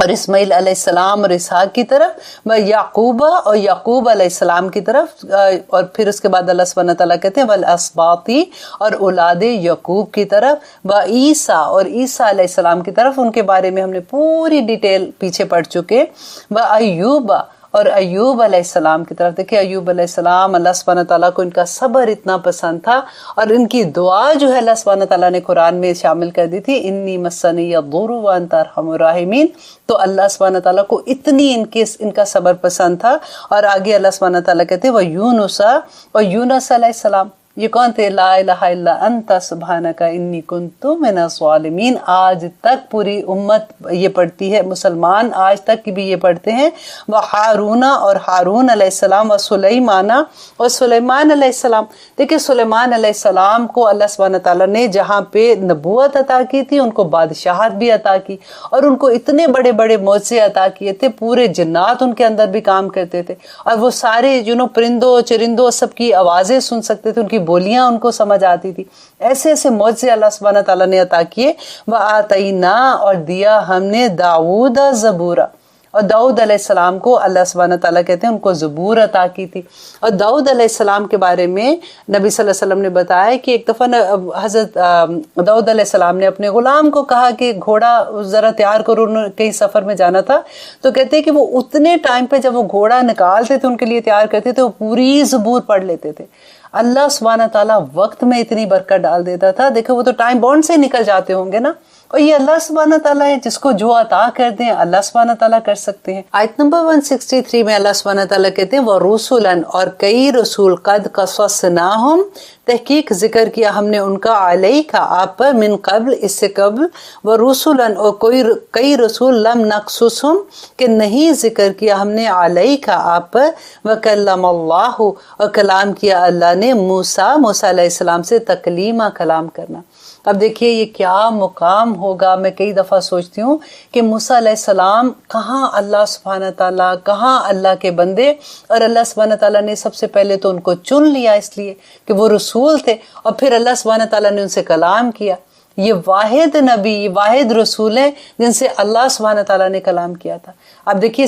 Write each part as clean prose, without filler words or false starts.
और इस्माइल अलैहिस्सलाम और इसहाक की तरफ, व याकूबा और याकूब अलैहिस्सलाम की तरफ, और फिर उसके बाद अल्लाह सुब्हानहू तआला कहते हैं वल अस्बाती और औलादे याकूब की तरफ, व ईसा और ईसा अलैहिस्सलाम की तरफ, उनके बारे में हमने पूरी डिटेल पीछे पढ़ चुके। व अय्यूबा और अय्यूब अलैहिस्सलाम की तरफ, देखिए अय्यूब अलैहिस्सलाम, अल्लाह सुब्हानहू तआला को इनका सब्र इतना पसंद था और इनकी दुआ जो है अल्लाह सुब्हानहू तआला ने कुरान में शामिल कर दी थी, इन्नी मस्सनी यद्दुरु व अंता अरहमुर राहिमीन। तो अल्लाह सुब्हानहू तआला को इतनी इनका सब्र पसंद था। और आगे अल्लाह सुब्हानहू तआला कहते हैं व यूनुसा और यूनुस अलैहिस्सलाम, ये कौन थे? ला इलाहा इल्ला अंता सुब्हानका इन्नी कुन्तु मिनज़ ज़ालिमीन। आज तक पूरी उम्मत ये पढ़ती है, मुसलमान आज तक की भी ये पढ़ते हैं। व हारूना और हारून अलैहिस्सलाम व सुलेमाना और सुलेमान अलैहिस्सलाम। देखिए सुलेमान अलैहिस्सलाम को अल्लाह सुब्हानहू तआला ने जहाँ पे नबूवत अता की थी, उनको बादशाहत भी अता की और उनको इतने बड़े बड़े मौज़े अता किए थे, पूरे जिन्नात उनके अंदर भी काम करते थे और वो सारे परिंदों चरिंदों सबकी आवाज़ें सुन सकते थे, उनकी बोलियां उनको समझ आती थी। ऐसे ऐसे मौज़े अल्लाह सुब्हानहू तआला ने अता किए। व आतईना और दिया हमने दाऊद ज़बूरा, और दाऊद अलैहिस्सलाम को अल्लाह सुब्हानहू तआला कहते हैं उनको ज़बूर अता की थी। और दाऊद अलैहिस्सलाम के बारे में नबी सल्लल्लाहु अलैहि वसल्लम ने बताया कि एक दफ़ा हज़रत दाऊद अलैहिस्सलाम ने अपने ग़ुलाम को कहा कि घोड़ा ज़रा तैयार करो, कहीं सफ़र में जाना था। तो कहते हैं कि वो उतने टाइम पे जब वो घोड़ा निकालते थे, उनके लिए तैयार करते थे, वो पूरी ज़बूर पढ़ लेते थे। अल्लाह सुब्हानहू तआला वक्त में इतनी बरकत डाल देता था। देखो वो तो टाइम बॉन्ड से निकल जाते होंगे ना, और ये अल्लाह सुब्हानहू तआला है जिसको जो अता कर दें अल्लाह सुब्हानहू तआला कर सकते हैं। आयत नंबर 163 में अल्लाह सुब्हानहू तआला कहते हैं व रुसुलन और कई रसूल कद कससनाहुम, तहकीक जिक्र किया हमने उनका अलैका आप पर, मिन कब्ल इससे कब्ल, व रुसुलन और कई रसूल लम नक़सुसहुम के नहीं जिक्र किया हमने अलैका आप पर, व कल्लमल्लाहु और कलाम किया अल्लाह ने मूसा अलैहिस्सलाम से तकलीमा, कलाम करना। अब देखिए ये क्या मुकाम होगा। मैं कई दफ़ा सोचती हूँ कि मूसा अलैहिस्सलाम कहाँ अल्लाह सुब्हानहू तआला, कहाँ अल्लाह के बंदे, और अल्लाह सुब्हानहू तआला ने सबसे पहले तो उनको चुन लिया इसलिए कि वो रसूल थे, और फिर अल्लाह सुब्हानहू तआला ने उनसे कलाम किया। ये वाहिद नबी, ये वाहिद रसूल हैं जिनसे अल्लाह सुब्हानहू तआला ने कलाम किया था। अब देखिए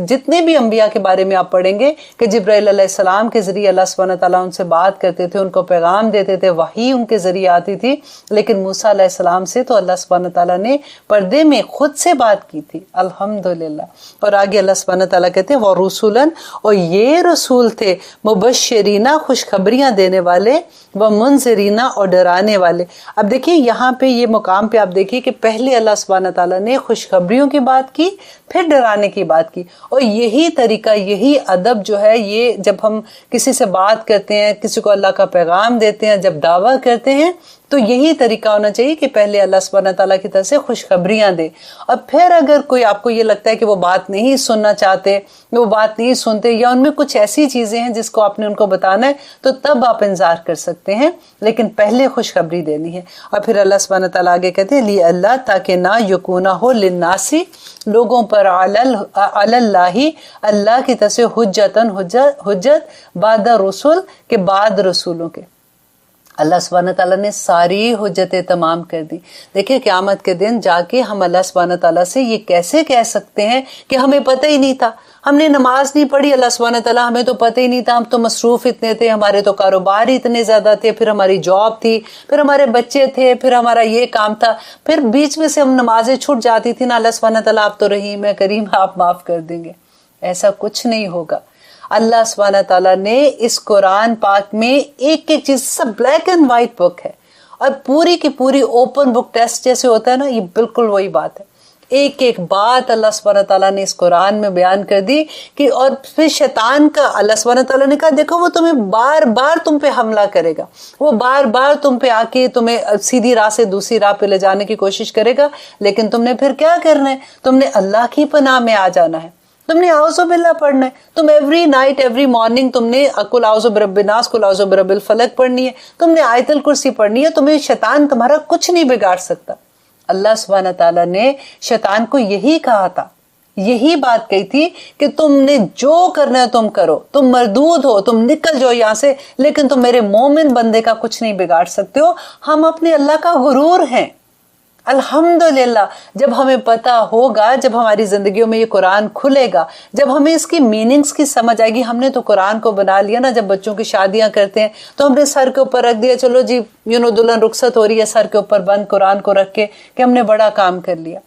जितने भी अंबिया के बारे में आप पढ़ेंगे कि जिब्राइल अलैहिस्सलाम के जरिए अल्लाह सुब्हानहू तआला उनसे बात करते थे, उनको पैगाम देते थे, वही उनके जरिए आती थी। लेकिन मूसा अलैहिस्सलाम से तो अल्लाह सुब्हानहू तआला ने पर्दे में खुद से बात की थी, अल्हम्दुलिल्लाह। और आगे अल्लाह सुब्हानहू तआला कहते हैं व रुसुलन, और ये रसूल थे मुबश्शिरीना, खुशखबरियां देने वाले, व मुनज़िरीना और डराने वाले। अब देखिए यहाँ पे ये मुकाम पे आप देखिए कि पहले अल्लाह सुब्हानहू तआला ने खुशखबरियों की बात की, फिर डराने की बात की। और यही तरीका, यही अदब जो है, ये जब हम किसी से बात करते हैं, किसी को अल्लाह का पैगाम देते हैं, जब दावा करते हैं, तो यही तरीका होना चाहिए कि पहले अल्लाह सुब्हानहू तआला की तरफ से खुशखबरियां दे, और फिर अगर कोई आपको ये लगता है कि वो बात नहीं सुनना चाहते, वो बात नहीं सुनते, या उनमें कुछ ऐसी चीजें हैं जिसको आपने उनको बताना है, तो तब आप इंतजार कर सकते हैं, लेकिन पहले खुशखबरी देनी है। और फिर अल्लाह सुब्हानहू तआला आगे कहते हैं ली अल्लाह, ताकि ना यकूना हो लिन्नासी, लोगों पर अलल्लाही, अल्लाह की तरफ से हुज्जत बाद रसूल के बाद रसूलों के। अल्लाह सुब्हानहू तआला ने सारी हुज्जतें तमाम कर दी। देखिए क़यामत के दिन जाके हम अल्लाह सुब्हानहू तआला से ये कैसे कह सकते हैं कि हमें पता ही नहीं था, हमने नमाज नहीं पढ़ी, अल्लाह सुब्हानहू तआला हमें तो पता ही नहीं था, हम तो मसरूफ इतने थे, हमारे तो कारोबार ही इतने ज्यादा थे, फिर हमारी जॉब थी, फिर हमारे बच्चे थे, फिर हमारा ये काम था, फिर बीच में से हम नमाजें छूट जाती थी ना, अल्लाह सुब्हानहू तआला आप तो रहीम है, करीम, आप माफ कर देंगे। ऐसा कुछ नहीं होगा। अल्लाह सुब्हानहू तआला ने इस कुरान पाक में एक एक चीज, सब ब्लैक एंड व्हाइट बुक है, और पूरी की पूरी ओपन बुक टेस्ट जैसे होता है ना, ये बिल्कुल वही बात है। एक एक बात अल्लाह सुब्हानहू तआला ने इस कुरान में बयान कर दी कि, और फिर शैतान का अल्लाह सुब्हानहू तआला ने कहा देखो वो तुम्हें बार बार तुम पे हमला करेगा, वो बार बार तुम पे आके तुम्हें सीधी राह से दूसरी राह पे ले जाने की कोशिश करेगा, लेकिन तुमने फिर क्या करना है, तुमने अल्लाह की पनाह में आ जाना है, तुमने आउज़ु बिल्लाह पढ़ना है, तुम एवरी नाइट एवरी मॉर्निंग तुमने कुल आउज़ु बिरब्बिन नास, कुल आउज़ु बिरब्बिल फलक पढ़नी है, तुमने आयतुल कुर्सी पढ़नी है, तुम्हें शैतान तुम्हारा कुछ नहीं बिगाड़ सकता। अल्लाह सुब्हानहू तआला ने शैतान को यही कहा था, यही बात कही थी कि तुमने जो करना है तुम करो, तुम मरदूद हो, तुम निकल जाओ यहाँ से, लेकिन तुम मेरे मोमिन बंदे का कुछ नहीं बिगाड़ सकते हो। हम अपने अल्लाह का गुरूर हैं, الحمدللہ جب ہمیں پتہ ہوگا، جب ہماری زندگیوں میں یہ قرآن کھلے گا، جب ہمیں اس کی میننگز کی سمجھ آئے گی. ہم نے تو قرآن کو بنا لیا نا، جب بچوں کی شادیاں کرتے ہیں تو ہم نے سر کے اوپر رکھ دیا، چلو جی دلہن رخصت ہو رہی ہے، سر کے اوپر بند قرآن کو رکھ کے کہ ہم نے بڑا کام کر لیا.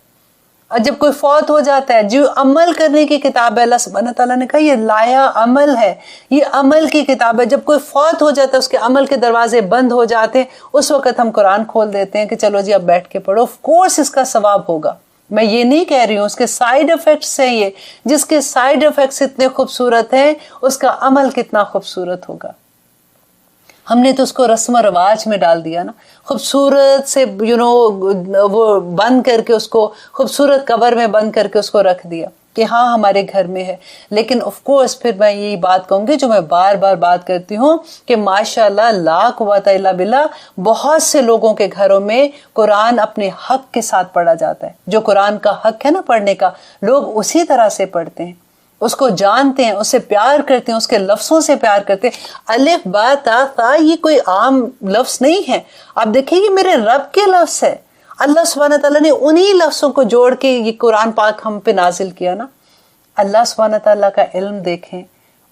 اور جب کوئی فوت ہو جاتا ہے، جو عمل کرنے کی کتاب ہے، اللہ سبحانہ تعالیٰ نے کہا یہ لایا عمل ہے، یہ عمل کی کتاب ہے. جب کوئی فوت ہو جاتا ہے، اس کے عمل کے دروازے بند ہو جاتے ہیں، اس وقت ہم قرآن کھول دیتے ہیں کہ چلو جی اب بیٹھ کے پڑھو. آف کورس اس کا ثواب ہوگا، میں یہ نہیں کہہ رہی ہوں. اس کے سائیڈ افیکٹس ہیں یہ، جس کے سائیڈ افیکٹس اتنے خوبصورت ہیں، اس کا عمل کتنا خوبصورت ہوگا. ہم نے تو اس کو رسم و رواج میں ڈال دیا نا، خوبصورت سے وہ بند کر کے، اس کو خوبصورت کور میں بند کر کے اس کو رکھ دیا کہ ہاں ہمارے گھر میں ہے. لیکن آف کورس پھر میں یہی بات کہوں گی جو میں بار بار بات کرتی ہوں کہ ماشاءاللہ لا قوت الا باللہ، بہت سے لوگوں کے گھروں میں قرآن اپنے حق کے ساتھ پڑھا جاتا ہے. جو قرآن کا حق ہے نا پڑھنے کا، لوگ اسی طرح سے پڑھتے ہیں، اس کو جانتے ہیں، اس سے پیار کرتے ہیں، اس کے لفظوں سے پیار کرتے ہیں. الف با تا ثا یہ کوئی عام لفظ نہیں ہے. آپ دیکھیں یہ میرے رب کے لفظ ہے. اللہ سبحانہ تعالیٰ نے انہی لفظوں کو جوڑ کے یہ قرآن پاک ہم پہ نازل کیا نا. اللہ سبحانہ تعالیٰ کا علم دیکھیں،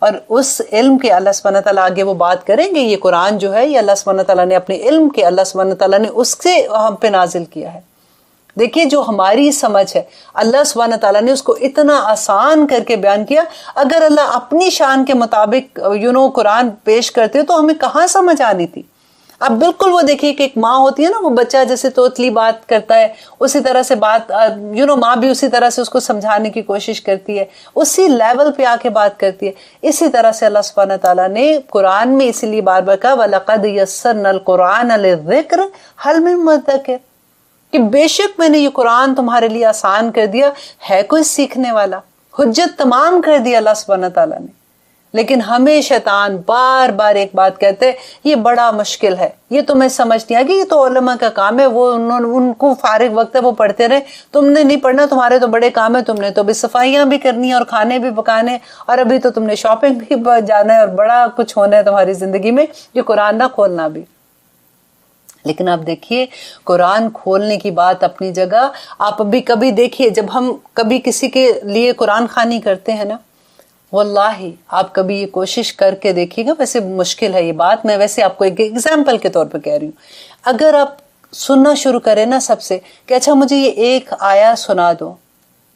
اور اس علم کے اللہ سبحانہ تعالیٰ آگے وہ بات کریں گے. یہ قرآن جو ہے یہ اللہ سبحانہ تعالیٰ نے اپنے علم کے، اللہ سبحانہ تعالیٰ نے اس سے ہم پہ نازل کیا ہے. دیکھیے جو ہماری سمجھ ہے، اللہ سبحانہ تعالیٰ نے اس کو اتنا آسان کر کے بیان کیا. اگر اللہ اپنی شان کے مطابق قرآن پیش کرتے تو ہمیں کہاں سمجھ آنی تھی. اب بالکل وہ دیکھیے کہ ایک ماں ہوتی ہے نا، وہ بچہ جیسے توتلی بات کرتا ہے اسی طرح سے بات ماں بھی اسی طرح سے اس کو سمجھانے کی کوشش کرتی ہے، اسی لیول پہ آ کے بات کرتی ہے. اسی طرح سے اللہ سبحانہ تعالیٰ نے قرآن میں اسی لیے بار بار کہا وَلَقَدْ يَسَّرْنَا الْقُرْآنَ لِلذِّكْرِ هَلْ مِن مُدَّكِرٍ، کہ بے شک میں نے یہ قرآن تمہارے لیے آسان کر دیا، ہے کوئی سیکھنے والا. حجت تمام کر دیا اللہ سبحانہ تعالیٰ نے. لیکن ہمیں شیطان بار بار ایک بات کہتے ہیں یہ بڑا مشکل ہے، یہ تمہیں سمجھ نہیں آئے گی، یہ تو علماء کا کام ہے، وہ ان کو فارغ وقت ہے وہ پڑھتے رہے، تم نے نہیں پڑھنا، تمہارے تو بڑے کام ہے، تم نے تو ابھی صفائیاں بھی کرنی ہیں اور کھانے بھی پکانے، اور ابھی تو تم نے شاپنگ بھی جانا ہے اور بڑا کچھ ہونا ہے تمہاری زندگی میں، یہ قرآن نہ کھولنا بھی. لیکن آپ دیکھیے قرآن کھولنے کی بات اپنی جگہ. آپ ابھی کبھی دیکھیے جب ہم کبھی کسی کے لیے قرآن خوانی کرتے ہیں نا، واللہ آپ کبھی یہ کوشش کر کے دیکھیے گا. ویسے مشکل ہے یہ بات، میں ویسے آپ کو ایک ایگزامپل کے طور پہ کہہ رہی ہوں. اگر آپ سننا شروع کریں نا سب سے کہ اچھا مجھے یہ ایک آیا سنا دو،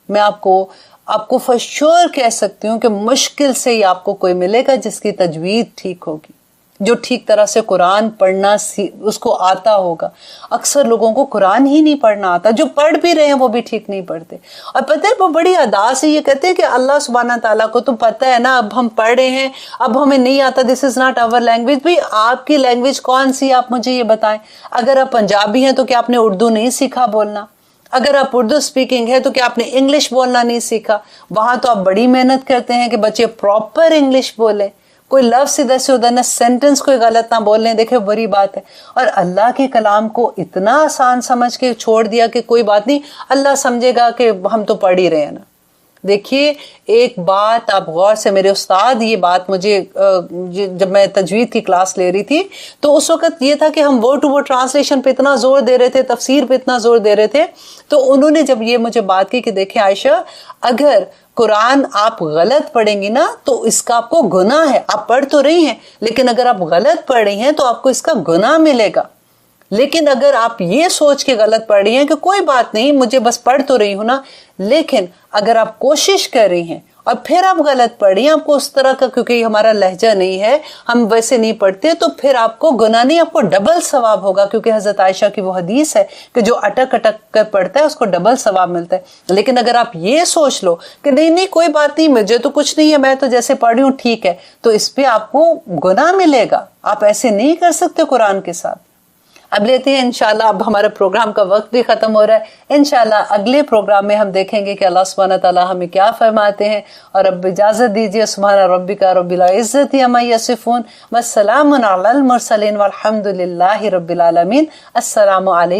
میں آپ کو فور شور کہہ سکتی ہوں کہ مشکل سے ہی آپ کو کوئی ملے گا جس کی تجوید ٹھیک ہوگی، جو ٹھیک طرح سے قرآن پڑھنا اس کو آتا ہوگا. اکثر لوگوں کو قرآن ہی نہیں پڑھنا آتا، جو پڑھ بھی رہے ہیں وہ بھی ٹھیک نہیں پڑھتے. اور پتہ ہے وہ بڑی ادا سے یہ کہتے ہیں کہ اللہ سبحانہ تعالیٰ کو تو پتہ ہے نا، اب ہم پڑھ رہے ہیں، اب ہمیں نہیں آتا، دس از ناٹ آور لینگویج. بھائی آپ کی لینگویج کون سی آپ مجھے یہ بتائیں. اگر آپ پنجابی ہیں تو کیا آپ نے اردو نہیں سیکھا بولنا؟ اگر آپ اردو سپیکنگ ہے تو کیا آپ نے انگلش بولنا نہیں سیکھا؟ وہاں تو آپ بڑی محنت کرتے ہیں کہ بچے پراپر انگلش بولیں، کوئی لفظ ادھر سے ادھر نہ، سینٹنس کوئی غلط نہ بولنے. دیکھیں بری بات ہے. اور اللہ کے کلام کو اتنا آسان سمجھ کے چھوڑ دیا کہ کوئی بات نہیں، اللہ سمجھے گا کہ ہم تو پڑھ ہی رہے ہیں نا. دیکھیے ایک بات آپ غور سے، میرے استاد یہ بات مجھے جب میں تجوید کی کلاس لے رہی تھی تو اس وقت یہ تھا کہ ہم ورڈ ٹو ورڈ ٹرانسلیشن پہ اتنا زور دے رہے تھے، تفسیر پہ اتنا زور دے رہے تھے. تو انہوں نے جب یہ مجھے بات کی کہ دیکھیں عائشہ، اگر قرآن آپ غلط پڑھیں گی نا تو اس کا آپ کو گناہ ہے. آپ پڑھ تو رہی ہیں لیکن اگر آپ غلط پڑھ رہی ہیں تو آپ کو اس کا گناہ ملے گا. لیکن اگر آپ یہ سوچ کے غلط پڑھ رہی ہیں کہ کوئی بات نہیں، مجھے بس پڑھ تو رہی ہوں نا، لیکن اگر آپ کوشش کر رہی ہیں اور پھر آپ غلط پڑھ رہی ہیں، آپ کو اس طرح کا، کیونکہ ہمارا لہجہ نہیں ہے، ہم ویسے نہیں پڑھتے، تو پھر آپ کو گناہ نہیں، آپ کو ڈبل ثواب ہوگا. کیونکہ حضرت عائشہ کی وہ حدیث ہے کہ جو اٹک اٹک کر پڑھتا ہے اس کو ڈبل ثواب ملتا ہے. لیکن اگر آپ یہ سوچ لو کہ نہیں کوئی بات نہیں، مجھے تو کچھ نہیں ہے، میں تو جیسے پڑھ رہی ہوں ٹھیک ہے، تو اس پہ آپ کو گناہ ملے گا. آپ ایسے نہیں کر سکتے قرآن کے ساتھ. اب لیتے ہیں انشاءاللہ، اب ہمارے پروگرام کا وقت بھی ختم ہو رہا ہے. انشاءاللہ اگلے پروگرام میں ہم دیکھیں گے کہ اللہ سبحانہ تعالیٰ ہمیں کیا فرماتے ہیں. اور اب اجازت دیجیے. سبحان ربک رب العزت عما یصفون والسلام علی المرسلین والحمد للہ رب العالمین. السلام علیکم.